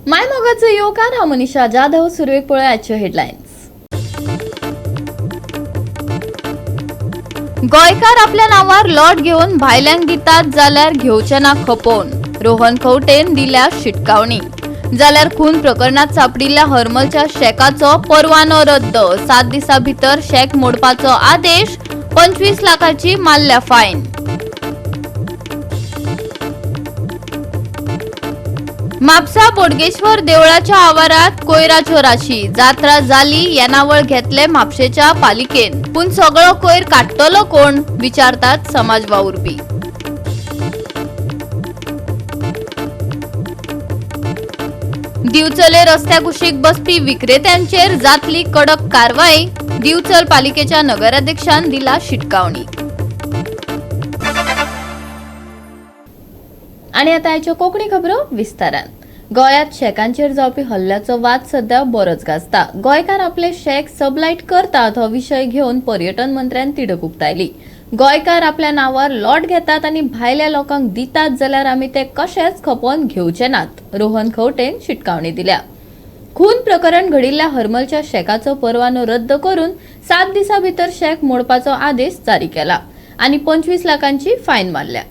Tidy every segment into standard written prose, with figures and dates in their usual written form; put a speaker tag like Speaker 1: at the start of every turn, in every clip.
Speaker 1: माय मोगाचं योकार हा मनीषा जाधव सुरवेक पळय आजच्यो हेडलायन्स। गोंयकार आपल्या नावार लॉट घेऊन भायल्यांक दितात जाल्यार घेवचे ना खपोवन। रोहन खंवटेन दिल्या शिटकावणी। जाल्यार खून प्रकरणात सापडिल्ल्या हरमलच्या शेकाचो परवानो रद्द। 7 दिसां भितर शेक मोडपाचो आदेश। 25 लाखाची मारल्या फायन। म्हापसा बोडगेश्वर देवळाच्या आवारात कोयराच्यो राशी। जात्रा जाली येनावळ घेतले म्हापशेच्या पालिकेन, पूण सगळो कोयर काडटलो कोण, विचारतात समाज वावुरपी। दिवचले रस्त्या कुशीक बसपी विक्रेत्यांचेर जातली कडक कारवाई। दिवचल पालिकेच्या नगराध्यक्षान दिला शिटकावणी। आणि आता आयच्यो कोंकणी खबरो विस्तारान। गोंयांत शेकांचेर जावपी हल्ल्याचो वाद सध्या बरोच गाजता। गोंयकार आपले शेक सबलाईट करतात हो विशय घेवन पर्यटन मंत्र्यान तिडक उक्तायली। गोंयकार आपल्या नावार लॉट घेतात आणि भायल्या लोकांक दितात जाल्यार आमी ते कशेच खपोवन घेवचे नात, रोहन खंवटेन शिटकावणी दिल्या। खून प्रकरण घडिल्ल्या हरमलच्या शेकाचो परवानो रद्द करून 7 दिसां भितर शेक मोडपाचो आदेश जारी केला आणि 25 लाखांची फायन मारल्या।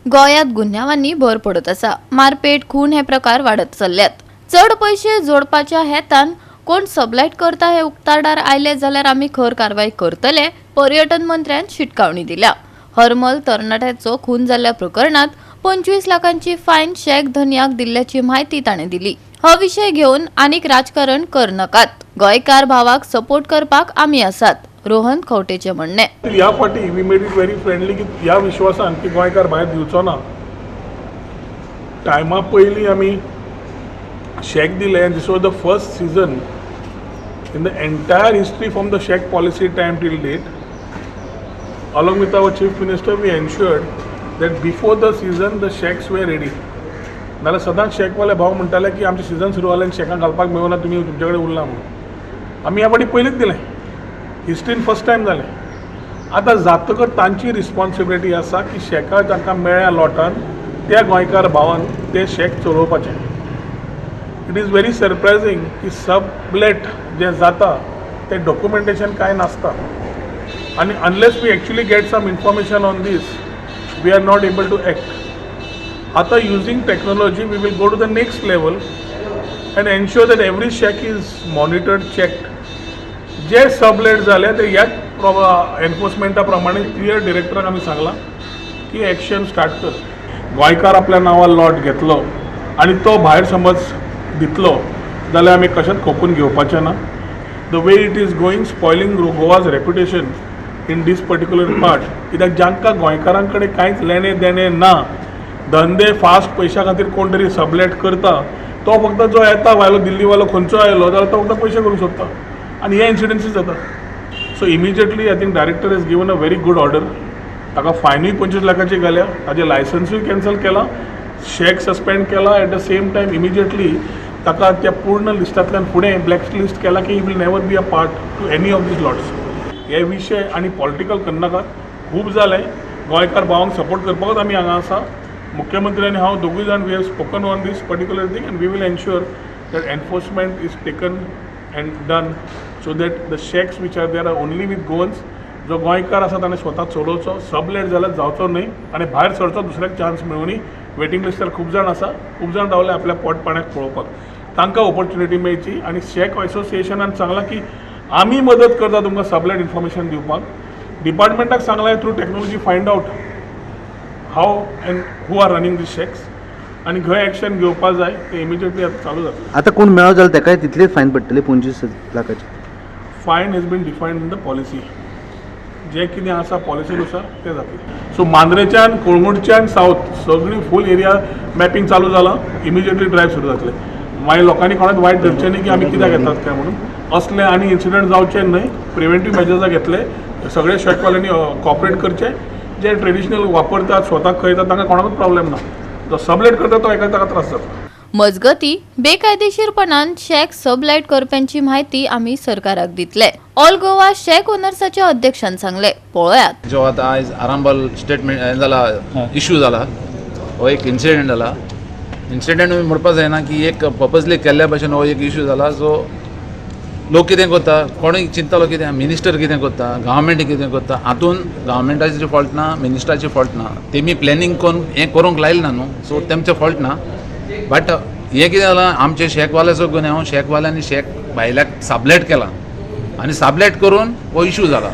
Speaker 1: गोंयांत गुन्ह्यांवांनी भर पडत आसा। मारपेट खून हे प्रकार वाडत चल्ल्यात। चड पैसे जोडपाच्या हेतान कोण सबलाईट करता हे उक्ताडार आयले जाल्यार आमी खर कारवाई करतले, पर्यटन मंत्र्यान शिटकावणी दिल्या। हरमल तरणाट्याचो खून जाल्ल्या प्रकरणात 25 लाखांची फायन शेक धन्याक दिल्ल्याची म्हायती ताणें दिली। हो विशय घेवन आनीक राजकारण करनाकात, गोंयकार भावाक सपोर्ट करपाक आमी आसात, रोहन खंवटेचे म्हणणे।
Speaker 2: या फाटी we made it very friendly की या विश्वासान की गोंयकार भायर दिवचो ना। टायमा पयलीं आमी शेक दिले and this was the first season in the entire history from the shack policy time till date. Along with our chief minister we ensured that before the season the shacks were ready. नाल्यार सदांच शेकवाले भाव म्हणटाले की आमचे season सुरू जालें आनी शेकां घालपाक मेळना, तुमी तुमचे कडेन उरला म्हणून। आमी ह्या फाटी पयलींच दिलें, हिस्ट्रीन फर्स्ट टायम जालें। आतां जातकच तांची रिस्पॉन्सिबिलिटी आसा की शेकां जांकां मेळ्ळ्या लॉटान त्या गोंयकार भावान ते शेक चलोवपाचें। इट इज व्हेरी सरप्रायझींग की सबलेट जे जाता ते डॉक्युमेंटेशन कांय नासता आणि unless we actually get some information on this we are not able to act. आता using technology we will go to the next level and ensure that every shack is monitored, checked. जे sublet जाले ते ह्याच एनफोर्समेंटा प्रमाणे clear डिरेक्टराक आमी सांगला की action start कर। गोंयकार आपल्या नांवार लॉट घेतलो आणि तो भायर समज दितलो जाल्यार आमी कशेंच खपून घेवपाचें ना। The way it is going spoiling Goa's reputation in this particular part, कित्याक जांकां गोंयकारां कडेन कांयच लेणें देणें ना, धंदे फास्ट पयशा खातीर कोण तरी सबलेट करता, तो फक्त जो येता वायलो दिल्लीवालो खंयचो आयलो जाल्यार तो फक्त पयशे करूंक सोदता आनी हे इन्सिडंसीस जाता। So immediately I think director has given a very good order. ताका फायनूय 25 लाखाची घाल्या, ताजें लायसन्सूय कॅन्सल केला, शेक सस्पेंड केला, at the same time immediately ताका त्या पूर्ण लिस्टांतल्यान फुडें ब्लॅक लिस्ट केला की he will never be a part to any of these lots. हे विशय आनी पॉलिटिकल करनाकात, खूब जालें। गोंयकार भावांक सपोर्ट करपाकूच आमी हांगा आसा। मुख्यमंत्री आनी हांव दोगूय जाण we have spoken on these particular thing and we will ensure that enforcement is taken and done so that the shacks which are there are only with Goans. जो गोंयकार आसा ताणें स्वता चलोवचो, सबलेट जाल्यार जावचो न्हय आनी भायर सरचो दुसऱ्याक चान्स मेळुनी। वेटिंग लिस्टार खूब जाण आसा, खूब जाण रावले आपल्या पोट पाण्याक पळोवपाक, तांकां ऑपॉर्च्युनिटी मेळची। आनी शेक असोसिएशनान सांगलां की आमी मदत करता तुमकां सबलेट इन्फॉर्मेशन दिवपाक। डिपार्टमेंटाक सांगलां through technology find out how and who are running these shacks आनी खंय एक्शन घेवपा जाय ते इमिजिएटली आतां चालू जाता।
Speaker 3: आतां कोण मेळ्ळो जाल्यार ताकाय तितलेच फायन पडटली 25 लाखाची।
Speaker 2: Fine has been defined in the policy, जे कितें आसा पॉलिसीनुसार ते जातलें। सो मांद्रेच्यान कोळंगूटच्यान सावथ सगळी फूल एरिया मॅपिंग चालू जालां, इमिजिएटली ड्रायव्ह सुरू जातले। मागीर लोकांनी कोणाक वायट धरचें न्ही की आमी कित्याक येतात काय म्हणून, असले आनी इन्सिडंट जावचे न्हय। प्रिव्हेंटीव मेजर्स घेतले, सगळे शेकवाल्यांनी कॉपरेट करचे। जे ट्रेडिशनल वापरतात, स्वताक खंय येतात तांकां कोणाकूच प्रॉब्लेम ना, जो सबलेट करता तो एका ताका त्रास जाता।
Speaker 1: मजगती बेकायदेशीरपणान शेक सबलाईट करप्यांची म्हायती आमी सरकाराक दितले, ऑल गोवा शेक ओनर्साच्या अध्यक्षान सांगले। पळयात
Speaker 4: जो आता आयज आरांबोल स्टेटमेंट जाला, इश्यू जाला, हो एक इन्सिडेंट जाला इन्सिडेंट म्हणपाक जायना की एक पर्पजली केल्ल्या भशेन हो एक इश्यू जाला. सो लोक कितें करता, कोणूय चिंतलो कितें, मिनिस्टर कितें करता, गव्हर्मेंट कितें करता, हातून गव्हर्मेंटाचे फॉल्ट ना, मिनिस्टराचे फॉल्ट ना. तेमी प्लॅनिंग करून हें करूंक लायलें ना न्हू, सो तेमचे फॉल्ट ना. बट हें कितें जालां, आमचे शेकवाल्याचो गुन्यांव शेकवाल्यांनी शेक भायल्याक साबलेट केला आनी साबलेट करून हो इश्यू जाला.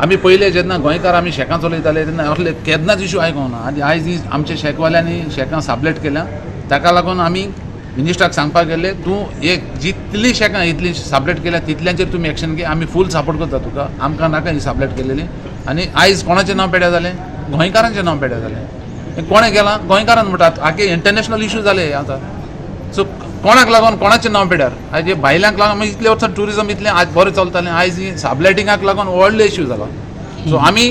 Speaker 4: आमी पयले जेन्ना गोंयकार आमी शेकां चलयताले तेन्ना असले केन्नाच इश्यू आयकूंक ना. आनी आयज ही आमच्या शेकवाल्यांनी शेकां साबलेट केल्या, ताका लागून आमी मिनिस्टराक सांगपाक गेले, तूं एक जितली शेकां इतली साबलेट केल्या तितल्यांचेर तुमी एक्शन घे, आमी फूल सपोर्ट करता तुका, आमकां नाका ही साबलेट केलेली. आनी आयज कोणाचें नांव पेड्या जालें, गोंयकारांचें नांव पेड्या जालें. हें कोणें केलां, गोंयकारान म्हणटात. आख्खे इंटरनॅशनल इश्यू जाले आतां. सो कोणाक लागून कोणाचें नांव पेड्यार, आयज हे भायल्यांक लागून इतले वर्सां ट्युरिजम इतलें आज बरें चलतालें, आयज ही साबलेटिंगाक लागून व्हडलो इश्यू जाला. सो आमी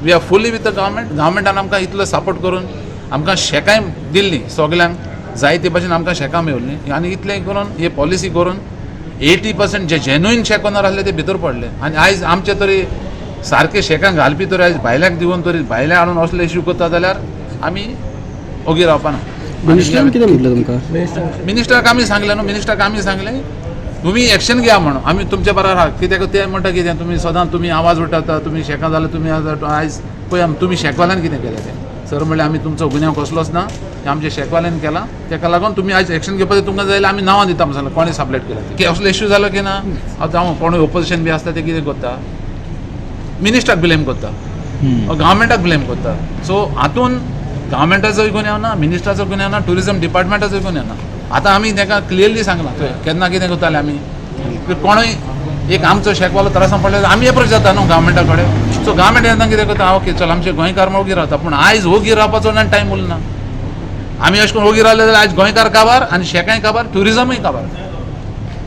Speaker 4: वी आर फुली विथ द गव्हर्मेंटान आमकां इतलो सपोर्ट करून आमकां शेकांय दिल्ली, सगल्यांक जाय ते भशेन आमकां शेकां मेळ्ळीं. आनी इतलें करून हे पॉलिसी करून 80% जे जेन्युइन शेक ओनर आसले ते भितर पडले. आनी आयज आमचे तरी सारके शेकांक घालपी तरी आयज भायल्याक दिवन तरी भायल्या हाडून असले इश्यू करता जाल्यार आमी ओगी रावपाना.
Speaker 3: मिनिस्टरान कितें म्हटलें तुमकां?
Speaker 4: मिनिस्टराक आमी सांगलें न्हू, मिनिस्टराक आमी सांगलें तुमी एक्शन घेया म्हणून, आमी तुमच्या बरोबर आहा. कित्याक ते म्हणटा कितें, तुमी सदांच तुमी आवाज उठयता, तुमी शेकां जाल्यार तुमी आयज पळय तुमी शेकवाल्यान कितें केलें तें. सर म्हणलें आमी तुमचो गुन्यांव कसलोच ना, ते आमच्या शेकवाल्यान केला, ताका लागून तुमी आयज एक्शन घेवपाचें तुमकां जाय जाल्यार आमी नांवां दिता म्हणून कोणें साबलेट केला की असलो इश्यू जालो की ना. आतां हांव कोणूय ओपोजिशन बी आसता ते कितें करता, मिनिस्टराक ब्लेम करता, गव्हर्मेंटाक ब्लेम करता. सो हातून गव्हर्मेंटाचोय गुन्यांव ना, मिनिस्टराचो गुन्यांव ना, टुरिजम डिपार्टमेंटाचोय गुन्यांव ना. आतां आमी ताका क्लियरली सांगलां थंय केन्ना कितें करताले आमी, कोणूय एक आमचो शेकवालो त्रासान पडले आमी एप्रोच जाता न्हू गव्हर्मेंटा कडेन. सो गव्हर्मेंट येता कितें करता, ओके चल आमचे गोंयकार ओगी रावता, पूण आयज ओगी रावपाचो ना टायम उरलो ना. आमी अशें करून ओगी रावले जाल्यार आयज गोंयकार काबार आनी शेकांय काबार, ट्युरिजमूय काबार.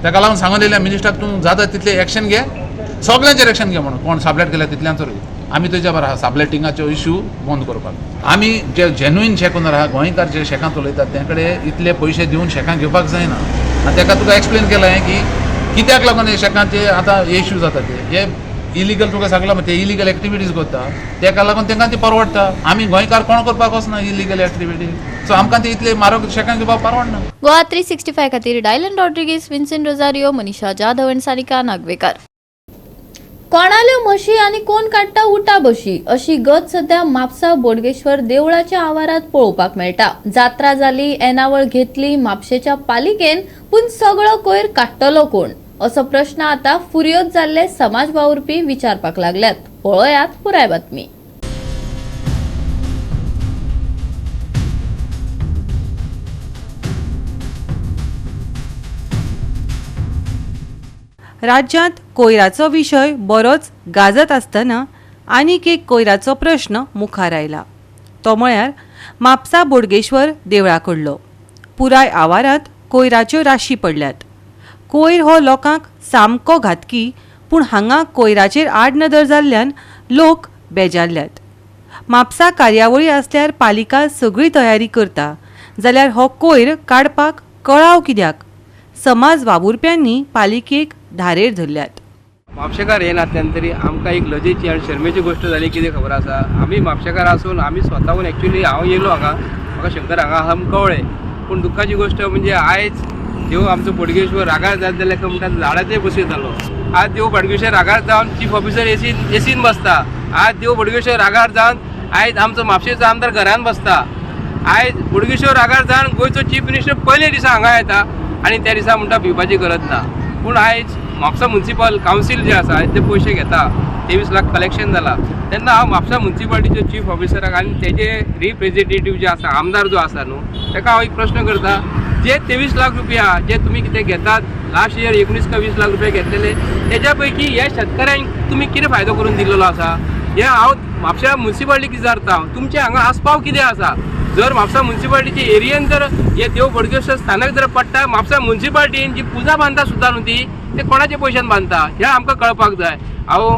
Speaker 4: ताका लागून सांगून दिलें मिनिस्टराक तूं जाता तितलें एक्शन घे, सगळ्यांचेर एक्शन घे म्हणून. कोण साबलेट केल्या तितल्यांचोय आमी तुज्या बरोबर आहा साबलेटिंगाचो इश्यू बंद करपाक. आमी जे जेन्युइन शेक ओनर आहा, गोंयकार जे शेकां चलयतात ते कडेन इतले पयशे दिवन शेकां घेवपाक जायना. आनी ताका तुका एक्सप्लेन केलें की कित्याक लागून हे शेकांचे आतां इश्यू जाता ते हे इलिगल. तुका सांगलां ते इलिगल एक्टिविटीज करता, ताका लागून तांकां ती परवडटा. आमी गोंयकार कोण करपाक वचना इलिगल एक्टिविटी. सो आमकां ती इतले म्हारग शेकां घेवपाक परवडना.
Speaker 1: गोवा 365 खातीर Dylan Rodrigues, Vincent Rosario, Manisha Jadhav आनी सारिका नागवेकर. कोणाल्यो म्हशी आनी कोण काडटा उटा बशी अशी गत सध्या म्हापसा बोडगेश्वर देवळाच्या आवारात पळोवपाक मेळटा. जात्रा जाली, येणावळ घेतली म्हापशेच्या पालिकेन, पूण सगळो कोयर काडटलो कोण असो प्रश्न आता फुर्योज जाल्ले समाज वावुरपी विचारपाक लागल्यात. पळयात पुराय बातमी.
Speaker 5: राज्यांत कोयराचो विशय बरोच गाजत आसतना आनीक एक कोयराचो प्रश्न मुखार आयला. तो म्हळ्यार म्हापसा बोडगेश्वर देवळा कडलो. पुराय आवारांत कोयराच्यो राशी पडल्यात. कोयर हो लोकांक सामको घातकी, पूण हांगा कोयराचेर आडनदर जाल्ल्यान लोक बेजारल्यात. म्हापसा कार्यावळी आसल्यार पालिका सगळी तयारी करता, जाल्यार हो कोयर काडपाक कळाव कित्याक? समाज वावुरप्यांनी पालिकेक धारेर धरल्यात.
Speaker 6: म्हापशेकार हे नात्यान तरी आमकां एक लजेची आनी शर्मेची गोश्ट जाली. कितें खबर आसा, आमी म्हापशेकार आसून आमी स्वताहून एक्चुली हांव येयलो हांगा, म्हाका शंकर हांगा आहा कळ्ळें. पूण दुख्खाची गोश्ट म्हणजे आयज देव आमचो बोडगेश्वर रागार जात जाल्यार म्हणटा झाडाचेर बसयतालो. आज देव बोडगेश्वर रागार जावन चीफ ऑफिसर एसीन बसता. आज देव बोडगेश्वर रागार जावन आयज आमचो म्हापशेचो आमदार घरान बसता. आयज बोडगेश्वर रागार जावन गोंयचो चीफ मिनिस्टर पयले दिसा हांगा येता आनी त्या दिसा म्हणटा भिवपाची गरज ना. पूण आयज म्हापसा म्युनिसिपल कावन्सील जे आसा ते पयशे घेता, 23 लाख कलेक्शन जाला. तेन्ना हांव म्हापसा म्युनिसिपालिटीचे चीफ ऑफिसराक आनी तेजे रिप्रेझेंटेटीव जे आसा, आमदार जो आसा न्हू, ताका हांव एक प्रश्न करता. जे 23 लाख रुपया जे तुमी कितें घेतात, लास्ट इयर 19 का 20 लाख रुपया घेतलेले, तेज्या पैकी ह्या शेतकऱ्यांक तुमी कितें फायदो करून दिल्लो आसा? हे हांव म्हापसा म्युनिसिपालिटीक विचारता. तुमचे हांगा आस्पाव कितें आसा? जर म्हापसा म्युनिसिपालिटीचे एरियेन जर हे देव बोडगेश्वर स्थानक जर पडटा, म्हापसा म्युनिसिपालिटीन जी पुजा बांदता सुद्दां न्हू ती, ते कोणाच्या पयशान बांदता हें आमकां कळपाक जाय. हांव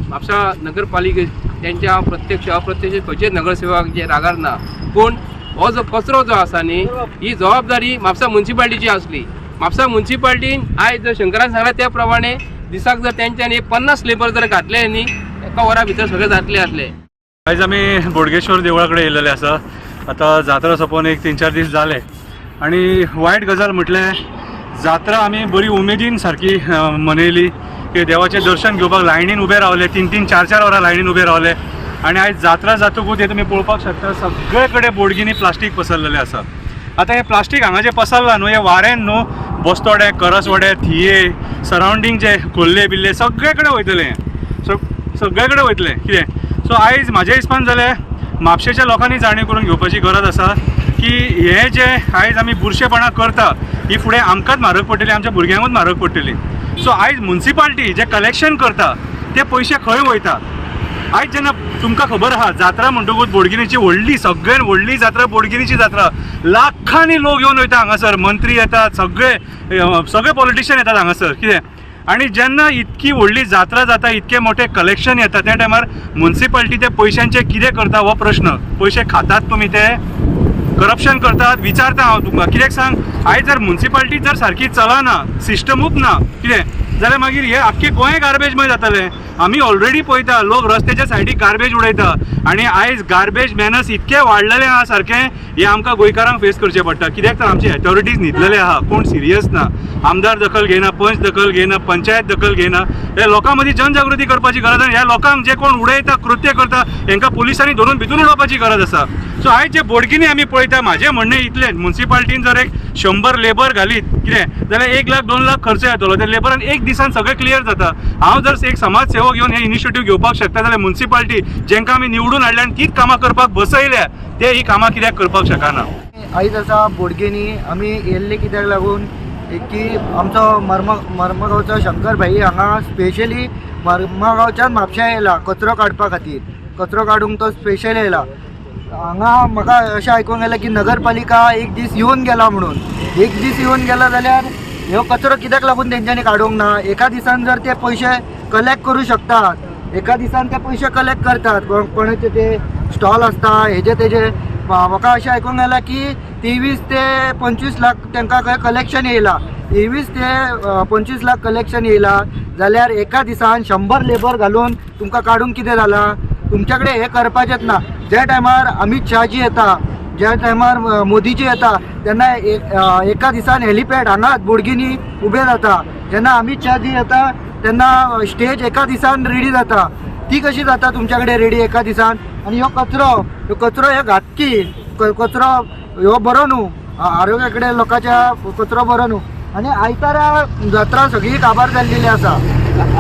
Speaker 6: म्हापसा नगरपालिके तेंच्या हांव प्रत्यक्ष अप्रत्यक्ष खंयचेच नगरसेवक जे रागार ना, पूण हो जो कचरो जो आसा न्ही, ही जबाबदारी म्हापसा म्युनिसिपालिटीची आसली. म्हापसा म्युनिसिपालिटीन आयज जर शंकरान सांगला त्या प्रमाणे दिसाक जर तेंच्यानी 50 लेबर जर घातले न्ही, एका वरा भितर सगळे जातले आसले.
Speaker 7: आयज आमी बोडगेश्वर देवळा कडेन येयलेले आसा आता जात्रा सोंपोवन एक 3-4 दीस जाले आणि वायट गजाल म्हटल्यार जात्रा आमी बरी उमेदीन सारकी मनयली की देवाचें दर्शन घेवपाक लायनीन उबे रावले 3-3, 4-4 वरां लायनीन उबे रावले आणि आयज जात्रा जातकूच हे तुमी पळोवपाक शकता सगळे कडेन बोडगिनी प्लास्टीक पसरलेलें आसा. आता हे प्लास्टीक हांगा जे पसरला न्हू हे वारेन न्हू बस्तोडे, करसवडे, थिये, सरावंडींग जे खोल्ले बिल्ले सगळे कडेन वयतले सगळे कडेन वयतले कितें. सो आयज म्हाज्या हिसपान जाल्यार म्हापशेच्या लोकांनी जाणीव करून घेवपाची गरज आसा की हे जे आयज आमी बुरशेपणां करता ही फुडें आमकांच म्हारग पडटली, आमच्या भुरग्यांकूच म्हारग पडटली. सो आयज म्युन्सिपाल्टी जे कलेक्शन करता ते पयशे खंय वयता. आयज जेन्ना तुमकां खबर आहा जात्रा म्हणटकूच बोडगिनीची सगळ्यान व्हडली जात्रा बोडगिनीची जात्रा, लाखांनी लोक येवन वयता हांगासर, मंत्री येतात, सगळे पॉलिटिशियन येतात हांगासर कितें. आणि जेन्ना इतकी व्हडली जात्रा जाता इतके मोठे कलेक्शन येता त्या टायमार म्युन्सिपाल्टी ते पयशांचे कितें करता हो प्रश्न. पयशे खातात तुमी ते करप्शन करतात विचारता हांव तुमकां. कित्याक सांग आयज जर म्युन्सिपाल्टी जर सारकी चलना सिस्टमूच ना कितें जाल्यार मागीर हे आख्खे गोंय गार्बेज मय जातलें. आमी ऑलरेडी पळयता लोक रस्त्याच्या सायडीक गार्बेज उडयता आणि आयज गार्बेज मॅनस इतके वाडलेले आहा सारकें हे आमकां गोंयकारांक फेस करचें पडटा. कित्याक तर आमचे अथॉरिटीज न्हिदलेले आहा, कोण सिरियस ना, आमदार दखल घेयना, पंच दखल घेयना, पंचायत दखल घेयना. हे लोकां मदीं जनजागृती करपाची गरज आनी ह्या लोकांक जे कोण उडयता कृत्य करता हांकां पुलिसांनी धरून भितून उडोवपाची गरज आसा. सो आयज जे बोडगिनी आमी पळयता म्हाजें म्हणणें इतलें म्युन्सिपाल्टीन जर एक 100 लेबर घालीत कितें जाल्यार 1 लाख 2 लाख खर्च येतलो. त्या लेबरान एक दिसान सगळें क्लियर जाता. हांव जर एक समाज सेवक घेवन हे इनिशिएटीव घेवपाक शकता जाल्यार म्युन्सिपाल्टी जेंकां आमी निवडून हाडल्या आनी तीच कामां करपाक बसयल्या ते ही कामां कित्याक करपाक शकना.
Speaker 8: आयज आसा बोडगिनी आमी येयल्ले कित्याक लागून की आमचो मर्मगांवचो शंकर भाई हांगा स्पेशली मर्मगांवच्यान म्हापश्यां येयला कचरो काडपा खातीर. कचरो काडूंक तो स्पेशल येयला हांगा. म्हाका अशें आयकूंक येलें की नगरपालिका एक दीस येवन गेला म्हणून. एक दीस येवन गेला जाल्यार ह्यो कचरो कित्याक लागून तेंच्यांनी काडूंक ना. एका दिसान जर ते पयशे कलेक्ट करूं शकतात, एका दिसान ते पयशे कलेक्ट करतात, कोणाचे ते स्टॉल आसता हेजे तेजे. म्हाका अशें आयकूंक येलां की 23 ते 25 लाख तांकां खंय कलेक्शन येयला. 23 ते 25 लाख कलेक्शन येयला जाल्यार एका दिसान 100 लेबर घालून तुमकां काडूंक कितें जालां. तुमच्याकडे हे करपाचेंच ना. ज्या टायमार अमित शाहजी येता, ज्या टायमार मोदीजी येता तेन्ना एका दिसान हेलिपॅड हांगाच बोडगिनी उबे जाता. जेन्ना अमित शाहजी येता तेन्ना स्टेज एका दिसान रेडी जाता. ती कशी जाता तुमच्या कडेन रेडी एका दिसान. आणि ह्यो कचरो हे घातकी कचरो ह्यो बरो न्हू, आरोग्या कडेन लोकांच्या कचरो बरो न्हू. आणि आयतारा जात्रा सगळी काबार जाल्लेली आसा.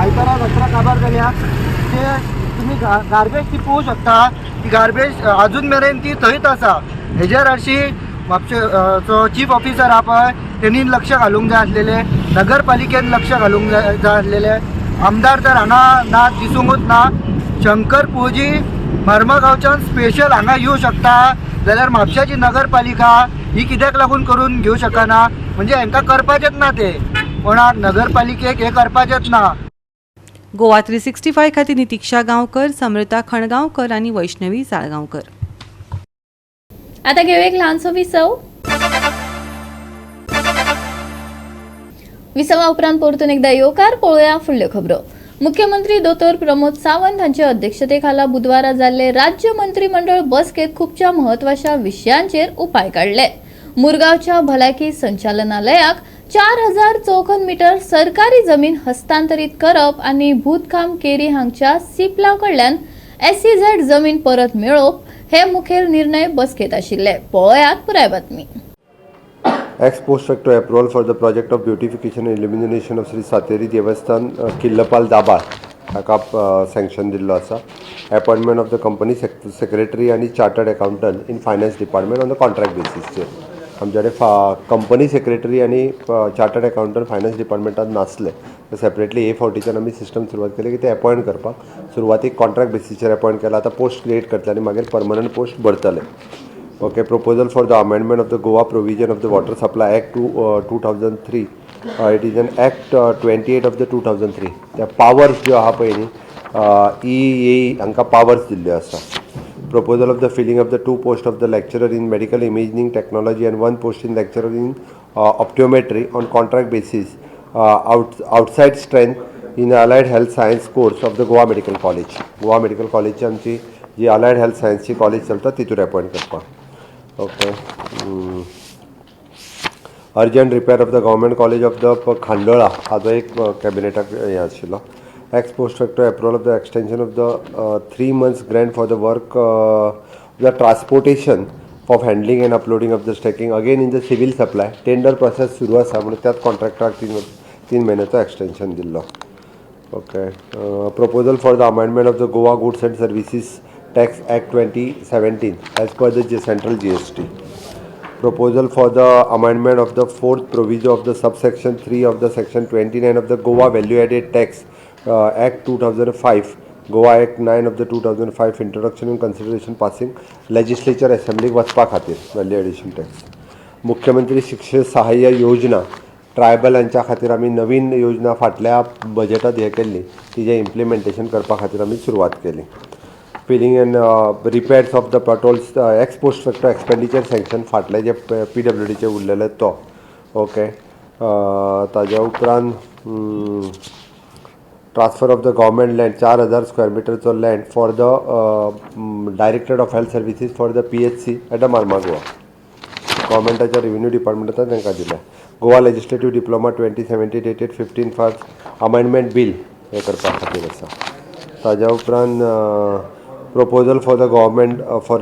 Speaker 8: आयतारा जात्रा काबार जाल्या ते तुम्ही गार्बेज ती पळोवंक शकता. ती गार्बेज अजून मेरेन ती थंयच आसा. हेजेर हरशीं म्हापशेचो चीफ ऑफिसर आहा पळय तेणी लक्ष घालूंक जाय आसलेलें, नगरपालिकेन लक्ष घालूंक जाय आसलेलें. आमदार तर हांगा ना दिसूंकूच ना. शंकर पोजी मर्मगांवच्यान स्पेशल हांगा येवं शकता जाल्यार म्हापशाची नगरपालिका ही कित्याक लागून करून घेवं शकना. म्हणजे हांकां करपाचेंच ना ते कोणाक नगरपालिकेक हे करपाचेंच ना.
Speaker 5: गोवा 365 खातीर नितीक्षा गांवकर, समृता खणगांवकर आनी वैष्णवी साळगांवकर.
Speaker 1: आता घेऊ एक ल्हानसो विसव. विसवा उपरांत परतून एकदा येवकार पळोवया फुडल्यो खबरो. मुख्यमंत्री दोतोर प्रमोद सावंत हांचे अध्यक्षतेखाला बुधवारा जाल्ले राज्य मंत्रिमंडळ बसकेत खुपच्या म्हत्वाच्या विशयांचेर उपाय काडले. मुरगांवच्या भलायकी संचालनालयाक 4000 चौखन मीटर सरकारी जमीन हस्तांतरीत करप आनी भूतकाम केरी हांगच्या सिपलाव कडल्यान SEZ जमीन परत मेळोवप हे मुखेल निर्णय बसकेत आशिल्ले. पळयात पुराय बातमी.
Speaker 9: Ex post facto approval for the project of beautification and illumination of Sri Sateri Devasthan Killapal Dabar हाका सँक्शन दिल्लो आसा. Appointment of the company secretary आनी chartered accountant in finance department on the contract बेसिसचेर. आमचे कडेन company secretary आनी chartered accountant finance डिपार्टमेंटान नासले. सेपरेटली A40च्यान आमी सिस्टम सुरवात केली की ते अपॉइंट करपाक. सुरवातीक कॉन्ट्रॅक्ट बेसिसचेर अपॉइंट केला. आतां पोस्ट क्रिएट करतले आनी मागीर परमनंट पोस्ट भरतले. Okay, proposal for the amendment of the Goa provision of the Water Supply Act 2003. It is an Act 28 of the 2003. The powers जो आहा पळय न्ही हांकां powers दिल्ले आसा. Proposal of the filling of the 2 posts of the lecturer in medical imaging technology and 1 post in lecturer in optometry on contract basis outside strength in allied health science course of the Goa Medical College. Goa Medical College आमची जी allied health science ची college चलता तितूर appoint करपाक. Okay. Urgent repair of the government college of the Khandola हाजो एक कॅबिनेटाक हे आशिल्लो. Ex post facto approval of the extension of the 3 months grant for the work the transportation of handling and uploading of the stacking again in the civil supply. Tender process सुरू आसा म्हणून त्याच कॉन्ट्रॅक्टराक 3 महिन्याचो एक्सटेंशन दिल्लो. Okay. Proposal for the amendment of the Goa goods and services tax act 2017 as per the central GST. Proposal for the amendment of the 4th proviso of the subsection 3 of the section 29 of the Goa Value Added Tax Act 2005, Goa Act 9 of the 2005, introduction and consideration passing legislature assembly वचपा खातीर value addition tax. मुख्यमंत्री शिक्षण सहाय्य योजना ट्रायबलांच्या खातीर आमी नवीन योजना फाटल्या बजेटात हे केल्ली तिजे इम्प्लिमेंटेशन करपा खातीर आमी सुरवात केली. Filling and repairs of the petrols ex post facto expenditure sanction फाटले जे PWDचे उरलेले तो. ओके. ताज्या उपरांत transfer of the government land 4000 square मिटरचो land for the directorate of health services for the PHC at Marma Goa. गव्हर्मेंटाच्या रेव्हेन्यू डिपार्टमेंटान तांकां दिल्या. Goa legislative diploma 2070 dated 15 first amendment bill हे करपा खातीर आसा. ताज्या उपरांत proposal for the government for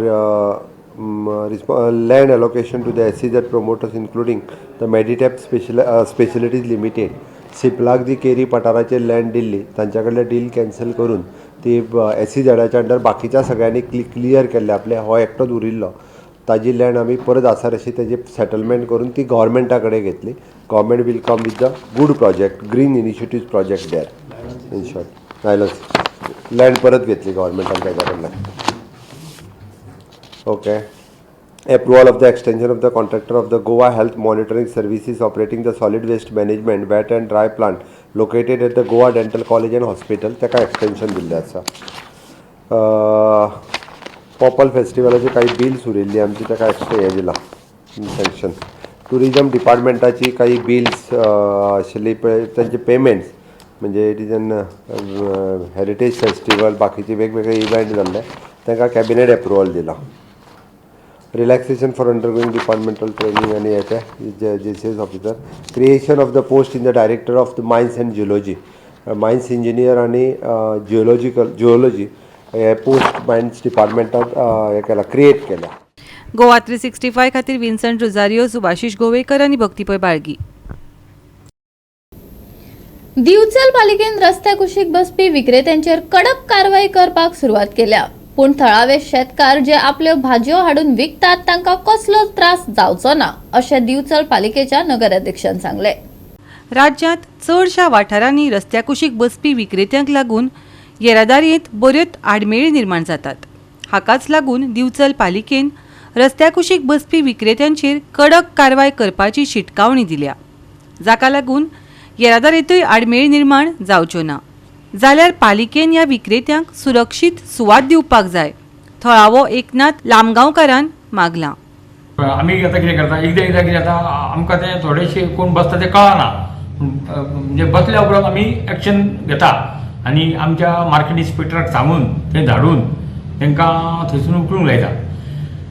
Speaker 9: land allocation to the SEZ promoters including the Meditap Specialties Limited. सिप्लाक दी केरी पठाराचेर लँड दिल्ली तांच्या कडल्यान डील कॅन्सल करून ती SEZच्या अंडर बाकीच्या सगळ्यांनी क्लियर केल्ले. आपले हो एकटोच उरिल्लो ताजी लँड आमी परत आसा अशी तेजी सेटलमेंट करून ती गव्हर्मेंटा कडेन घेतली. Government will come with the good project green initiative project there in short. आयलस लँड परत घेतली गव्हर्मेंटान ताच्या कडल्यान. Okay. Approval of the extension of the contractor of the Goa health monitoring services operating the solid waste management wet and dry plant located at the Goa dental college and hospital ताका extension दिल्लें आसा. पॉपल फेस्टिवलाची काही bills उरिल्ली आमची ताका extra हे दिला sanction. Tourism डिपार्टमेंटाची काही बिल्स आशिल्ली पळय तांचे पेमेंट्स म्हणजे it is an heritage festival बाकीचे वेगवेगळे इव्हेंट जाल्ले तांकां कॅबिनेट अप्रुवल दिला. रिलॅक्सेशन फॉर अंडरगोईंग डिपार्टमेंटल ट्रेनिंग आनी हेचे JCS officer. Creation of the post in the director of the mines and geology. Mines engineer आनी जिओलॉजी हे पोस्ट मायन्स डिपार्टमेंटात हे केला क्रिएट केला.
Speaker 5: गोवा 365 खातीर विन्संट रोजारियो, सुभाशीश गोवेकर आनी भक्तीपय बाळगी.
Speaker 1: दिवचल पालिकेन रस्त्या कुशीक बसपी विक्रेत्यांचेर कडक कारवाई करपाक सुरवात केल्या. पूण थळावे शेतकार जे आपल्यो भाजयो हाडून विकतात तांकां कसलोच त्रास जावचो ना अशें दिवचल पालिकेच्या नगराध्यक्षान सांगले.
Speaker 5: राज्यांत चडशा वाठारांनी रस्त्या कुशीक बसपी विक्रेत्यांक लागून येरादारीत बऱ्योच आडमेळी निर्माण जातात. हाकाच लागून दिवचल पालिकेन रस्त्या कुशीक बसपी विक्रेत्यांचेर कडक कारवाय करपाची शिटकावणी दिल्या. जाका लागून येरादारीतूय आडमेळी निर्माण जावच्यो ना. जाल्यार पालिकेन ह्या विक्रेत्यांक सुरक्षीत सुवात दिवपाक जाय. थळावो एकनाथ लामगांवकारान मागला.
Speaker 10: आमी आतां कितें करता एकदां कितें जाता आमकां ते थोडेशे कोण बसता ते कळना म्हणजे बसल्या उपरांत आमी एक्शन घेता आनी आमच्या मार्केट इन्स्पेक्टराक सांगून ते धाडून तांकां थंयसून उखलूंक लायता.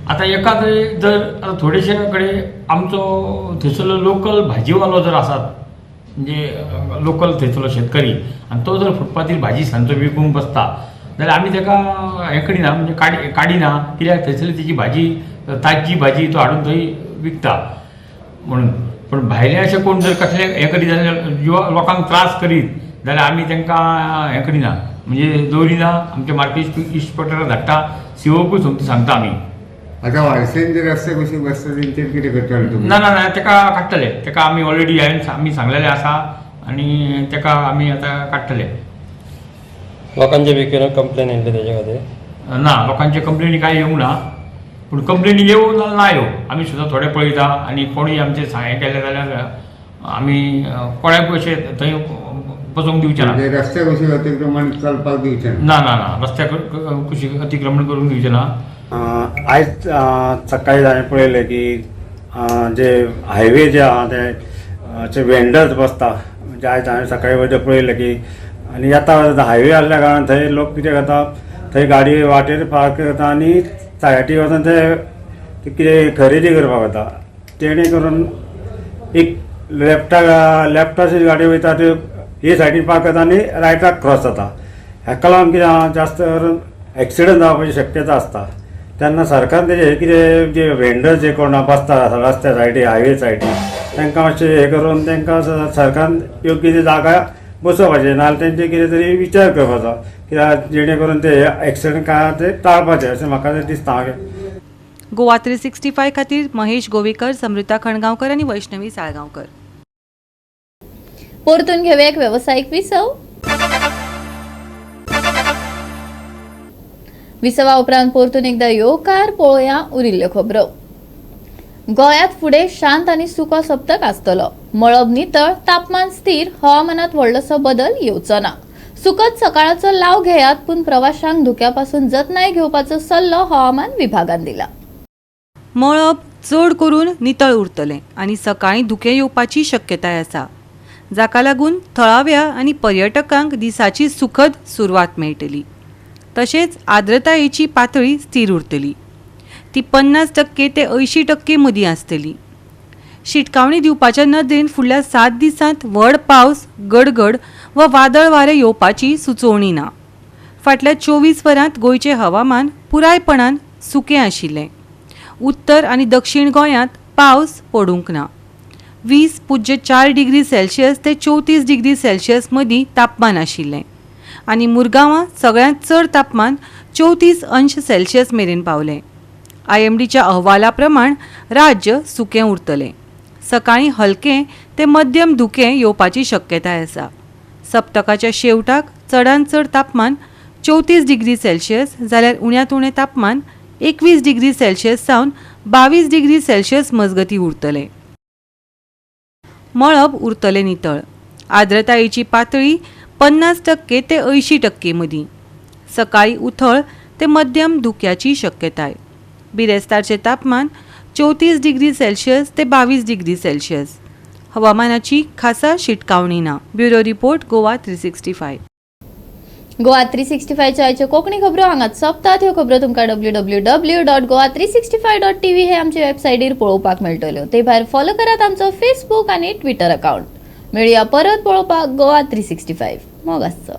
Speaker 10: आतां एकाद जर आतां थोडेशे कडेन आमचो थंयसरलो लोकल भाजीवालो जर आसात म्हणजे लोकल थंयसरलो शेतकरी आनी तो जर फुटपाथीर भाजी सांजचो विकूंक बसता जाल्यार आमी ताका हें करिना म्हणजे काडिना कित्याक थंयसरली तेजी भाजी ताजी भाजी तो हाडून थंय विकता म्हणून. पूण भायले अशे कोण जर कसले हें करीत जाल्यार लोकांक त्रास करीत जाल्यार आमी तांकां हें करिना म्हणजे दवरिना. आमचे मार्केट इन्स्पेक्टराक धाडटा COकूय सांगता आमी.
Speaker 11: आता वाळसेन जर रस्ते कशी बसता तेंचेर कितें करतले तुमी?
Speaker 10: ना ताका काडटले. ताका आमी ऑलरेडी आमी सांगलेले आसा आनी ताका आमी आतां काडटले.
Speaker 3: लोकांचे विकेन कंप्लेन येयल्ले तेजे खातीर?
Speaker 10: ना लोकांचे कंप्लेनी कांय येवंक ना. पूण कंप्लेनी येवं ना येवं आमी सुद्दां थोडे पळयता आनी कोणूय आमचे हें केलें जाल्यार आमी कोणाकूय अशें थंय बसूंक दिवचे ना.
Speaker 11: रस्त्या कशी अतिक्रमण चलपाक दिवचे
Speaker 10: ना रस्त्या कुशीक अतिक्रमण करूंक दिवचे ना.
Speaker 7: आयज सकाळी हांवें पळयलें की जे हायवे जे आहा ते वेंडर्स बसता म्हणजे आयज हांवें सकाळी वयता पळयलें की आनी येता हायवे आसल्या कारणान थंय लोक कितें करता थंय गाडी वाटेर पार्क करता आनी सायटी वचून ते कितें खरेदी करपाक वता जेणे करून एक लेफ्टाची गाडी वयता त्यो हे सायडीन पार्क करता आनी रायटाक क्रॉस जाता. हेका लागून कितें आहा जास्त करून एक्सिडंट जावपाची शक्यता आसता. तेन्ना सरकार तेजे हे कितें जे व्हेंडर्स जे कोण बसता रस्त्या सायडीन हायवे सायडीन तांकां मातशें हे करून तांकां सरकारान योग्य ती जागा बसोवपाचें नाजाल्यार तेंचे कितें तरी विचार करपाचो कित्याक जेणे करून ते एक्सिडंट काय ते टाळपाचें अशें म्हाका दिसता.
Speaker 5: गोवा 365 खातीर महेश गोवेकर, समृता खणगांवकर आनी वैष्णवी साळगांवकर.
Speaker 1: परतून घेऊया एक व्यावसायिक विसव. विसवा उपरांत परतून एकदा येवकार पळोवया उरिल्ल्यो खबरो. गोंयांत फुडें शांत आनी सुको सप्तक आसतलो. मळब नितळ, तापमान स्थिर, हवामानात व्हडलोसो बदल येवचो ना. सुकत सकाळचो लाव घेयात पूण प्रवाशांक धुक्यापासून जतनाय घेवपाचो सल्लो हवामान विभागान दिला.
Speaker 5: मळब चड करून नितळ उरतलें आनी सकाळीं धुकें येवपाची शक्यताय आसा, जाका लागून थळाव्या आनी पर्यटकांक दिसाची सुखद सुरवात मेळटली. तशेंच आर्द्रतायेची पातळी स्थिर उरतली. ती 50% ते 80% मदीं आसतली. शिटकावणी दिवपाच्या नदरेन फुडल्या 7 दिसांत व्हड पावस, गडगड वा वादळ वारें येवपाची सुचोवणी ना. फाटल्या 24 वरांत गोंयचें हवामान पुरायपणान सुकें आशिल्लें. उत्तर आनी दक्षिण गोंयांत पावस पडूंक ना. 20.4 डिग्री सेल्सियस ते 34 डिग्री सेल्सियस मदीं तापमान आशिल्लें आनी मुरगांवां सगळ्यांत चड तापमान 34 अंश सेल्सियस मेरेन पावलें. IMDच्या अहवाला प्रमाण राज्य सुकें उरतलें. सकाळीं हलकें ते मध्यम धुकें येवपाची शक्यताय आसा. सप्तकाच्या शेवटाक चडांत चड तापमान 34 डिग्री सेल्सियस जाल्यार उण्यांत उणें तापमान 21 डिग्री सेल्सियस सावन 22 डिग्री सेल्सियस मजगतीं उरतलें. मळब उरतलें नितळ. आर्द्रतायेची पातळी 50% ते 80% मदीं. सकाळीं उथळ ते मध्यम धुक्याची शक्यताय. बिरेस्तारचें तापमान 34 डिग्री सेल्सियस ते 22 डिग्री सेल्सियस. हवामानाची खासा शिटकावणी ना. Bureau report Goa 365.
Speaker 1: गोवा 365 आयच्यो कोंकणी खबरो हांगाच सोंपतात. ह्यो खबरो तुमकां www.goa365.tv हे आमचे वेबसायटीर पळोवपाक मेळटल्यो. ते भायर फॉलो करात आमचो फेसबूक आनी ट्विटर अकाउंट. मेळुया परत पळोवपाक गोवा 365. मोग आसचो.